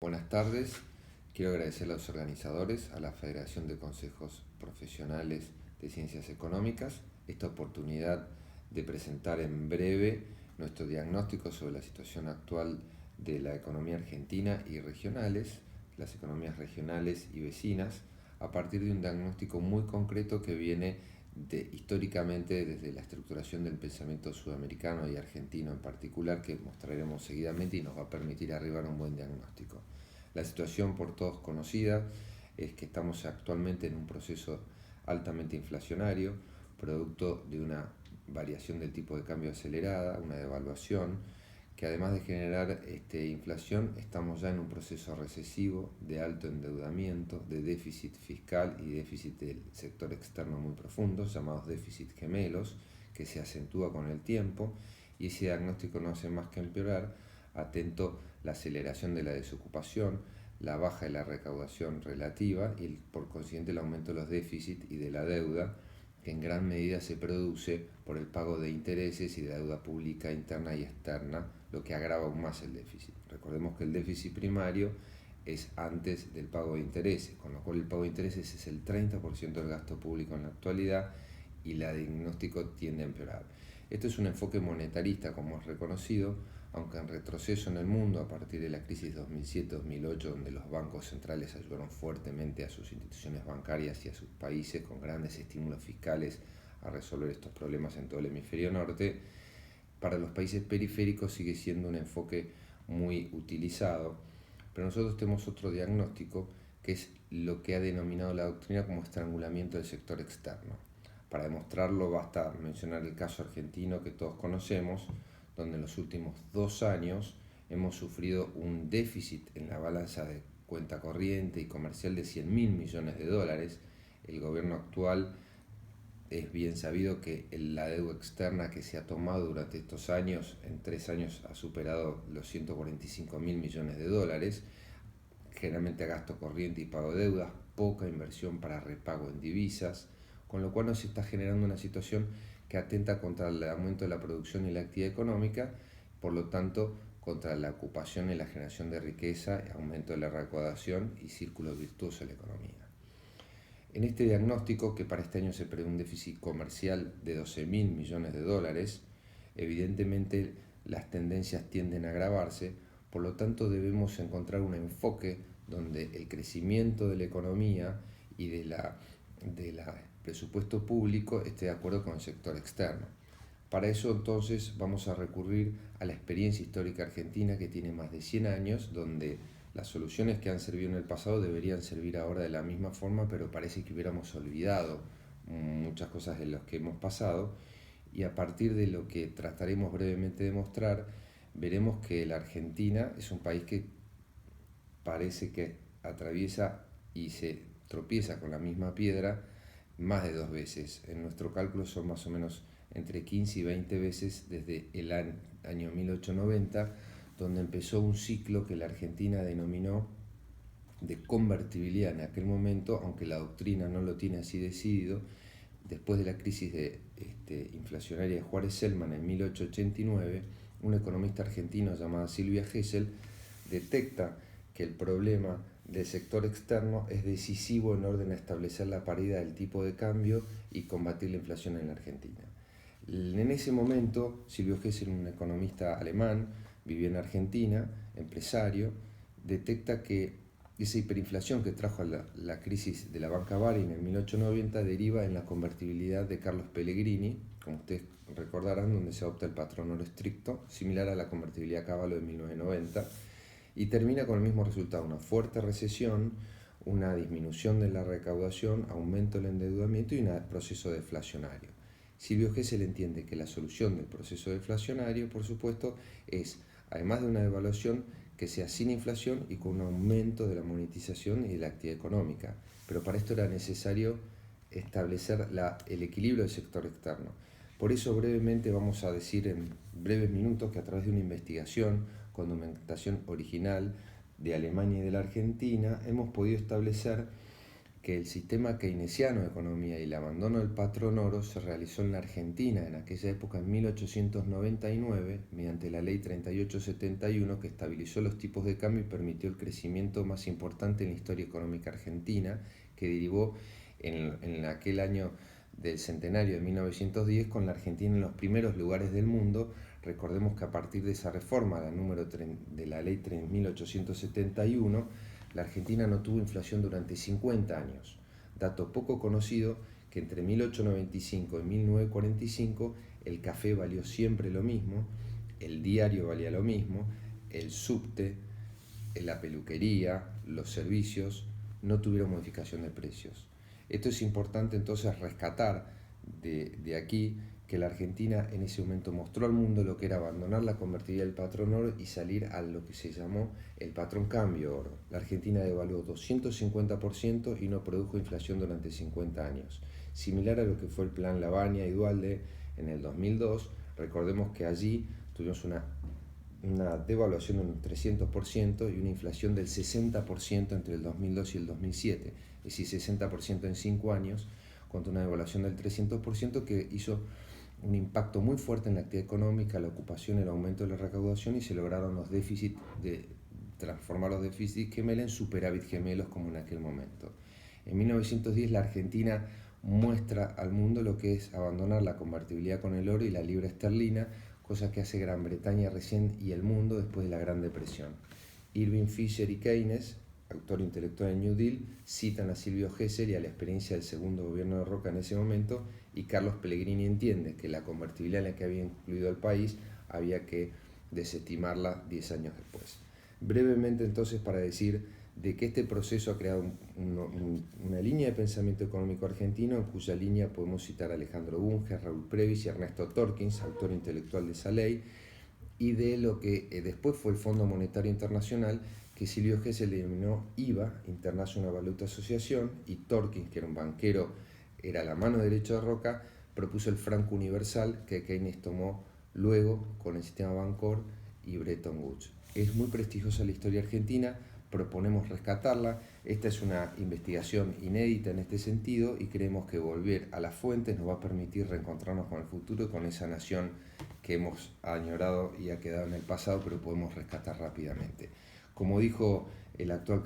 Buenas tardes, quiero agradecer a los organizadores, a la Federación de Consejos Profesionales de Ciencias Económicas, esta oportunidad de presentar en breve nuestro diagnóstico sobre la situación actual de la economía argentina y regionales, las economías regionales y vecinas, a partir de un diagnóstico muy concreto que viene históricamente desde la estructuración del pensamiento sudamericano y argentino en particular, que mostraremos seguidamente y nos va a permitir arribar a un buen diagnóstico. La situación por todos conocida es que estamos actualmente en un proceso altamente inflacionario, producto de una variación del tipo de cambio acelerada, una devaluación, que además de generar inflación, estamos ya en un proceso recesivo de alto endeudamiento, de déficit fiscal y déficit del sector externo muy profundos, llamados déficit gemelos, que se acentúa con el tiempo, y ese diagnóstico no hace más que empeorar, atento la aceleración de la desocupación, la baja de la recaudación relativa y por consiguiente el aumento de los déficits y de la deuda, que en gran medida se produce por el pago de intereses y de deuda pública interna y externa, lo que agrava aún más el déficit. Recordemos que el déficit primario es antes del pago de intereses, con lo cual el pago de intereses es el 30% del gasto público en la actualidad y el diagnóstico tiende a empeorar. Esto es un enfoque monetarista, como es reconocido, aunque en retroceso en el mundo a partir de la crisis 2007-2008, donde los bancos centrales ayudaron fuertemente a sus instituciones bancarias y a sus países con grandes estímulos fiscales a resolver estos problemas en todo el hemisferio norte. Para los países periféricos sigue siendo un enfoque muy utilizado, pero nosotros tenemos otro diagnóstico que es lo que ha denominado la doctrina como estrangulamiento del sector externo. Para demostrarlo basta mencionar el caso argentino que todos conocemos, donde en los últimos 2 años hemos sufrido un déficit en la balanza de cuenta corriente y comercial de 100.000 millones de dólares. El gobierno actual, es bien sabido que la deuda externa que se ha tomado durante estos años, en 3 años ha superado los 145.000 millones de dólares, generalmente a gasto corriente y pago de deudas, poca inversión para repago en divisas, con lo cual nos está generando una situación que atenta contra el aumento de la producción y la actividad económica, por lo tanto contra la ocupación y la generación de riqueza, aumento de la recaudación y círculo virtuoso de la economía. En este diagnóstico, que para este año se prevé un déficit comercial de 12.000 millones de dólares, evidentemente las tendencias tienden a agravarse, por lo tanto debemos encontrar un enfoque donde el crecimiento de la economía y del presupuesto público esté de acuerdo con el sector externo. Para eso entonces vamos a recurrir a la experiencia histórica argentina, que tiene más de 100 años, donde las soluciones que han servido en el pasado deberían servir ahora de la misma forma, pero parece que hubiéramos olvidado muchas cosas de las que hemos pasado, y a partir de lo que trataremos brevemente de mostrar, veremos que la Argentina es un país que parece que atraviesa y se tropieza con la misma piedra más de 2 veces. En nuestro cálculo son más o menos entre 15 y 20 veces desde el año 1890, donde empezó un ciclo que la Argentina denominó de convertibilidad en aquel momento, aunque la doctrina no lo tiene así decidido. Después de la crisis inflacionaria de Juárez-Selman en 1889, un economista argentino llamado Silvia Gesell detecta que el problema del sector externo es decisivo en orden a establecer la paridad del tipo de cambio y combatir la inflación en la Argentina. En ese momento, Silvio Gesell, un economista alemán, vivía en Argentina, empresario, detecta que esa hiperinflación que trajo la crisis de la banca Baring en 1890 deriva en la convertibilidad de Carlos Pellegrini, como ustedes recordarán, donde se adopta el patrón oro estricto, similar a la convertibilidad Cavallo de 1990, y termina con el mismo resultado: una fuerte recesión, una disminución de la recaudación, aumento del endeudamiento y un proceso deflacionario. Silvio Gesell entiende que la solución del proceso deflacionario, por supuesto, es, además de una devaluación, que sea sin inflación y con un aumento de la monetización y de la actividad económica. Pero para esto era necesario establecer el equilibrio del sector externo. Por eso brevemente vamos a decir en breves minutos que a través de una investigación con documentación original de Alemania y de la Argentina hemos podido establecer que el sistema keynesiano de economía y el abandono del patrón oro se realizó en la Argentina en aquella época, en 1899, mediante la ley 3871, que estabilizó los tipos de cambio y permitió el crecimiento más importante en la historia económica argentina, que derivó en aquel año del centenario de 1910 con la Argentina en los primeros lugares del mundo. Recordemos que a partir de esa reforma, de la ley 3871, la Argentina no tuvo inflación durante 50 años. Dato poco conocido, que entre 1895 y 1945 el café valió siempre lo mismo, el diario valía lo mismo, el subte, la peluquería, los servicios no tuvieron modificación de precios. Esto es importante entonces rescatar de aquí que la Argentina en ese momento mostró al mundo lo que era abandonar la convertibilidad del patrón oro y salir a lo que se llamó el patrón cambio oro. La Argentina devaluó 250% y no produjo inflación durante 50 años. Similar a lo que fue el plan Lavagna y Duhalde en el 2002, recordemos que allí tuvimos una devaluación de un 300% y una inflación del 60% entre el 2002 y el 2007, es decir, 60% en 5 años, contra una devaluación del 300% que hizo un impacto muy fuerte en la actividad económica, la ocupación, el aumento de la recaudación, y se lograron los déficits transformar los déficits gemelos en superávit gemelos como en aquel momento. En 1910 la Argentina muestra al mundo lo que es abandonar la convertibilidad con el oro y la libra esterlina, cosa que hace Gran Bretaña recién y el mundo después de la Gran Depresión. Irving Fisher y Keynes, autor intelectual del New Deal, citan a Silvio Gesell y a la experiencia del segundo gobierno de Roca en ese momento, y Carlos Pellegrini entiende que la convertibilidad en la que había incluido el país había que desestimarla 10 años después. Brevemente entonces, para decir de que este proceso ha creado una línea de pensamiento económico argentino, en cuya línea podemos citar a Alejandro Bunge, Raúl Previs y Ernesto Torkins, autor intelectual de esa ley, y de lo que después fue el Fondo Monetario Internacional, que Silvio Gesell denominó IVA, International Valuta Association, y Torkins, que era un banquero, era la mano derecha de Roca, propuso el franco universal, que Keynes tomó luego con el sistema Bancor y Bretton Woods. Es muy prestigiosa la historia argentina, proponemos rescatarla. Esta es una investigación inédita en este sentido y creemos que volver a las fuentes nos va a permitir reencontrarnos con el futuro y con esa nación que hemos añorado y ha quedado en el pasado, pero podemos rescatar rápidamente. Como dijo el actual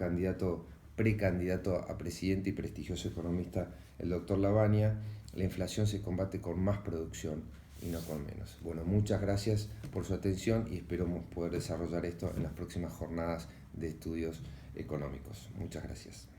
precandidato a presidente y prestigioso economista, el doctor Lavagna, la inflación se combate con más producción y no con menos. Bueno, muchas gracias por su atención y esperamos poder desarrollar esto en las próximas jornadas de estudios económicos. Muchas gracias.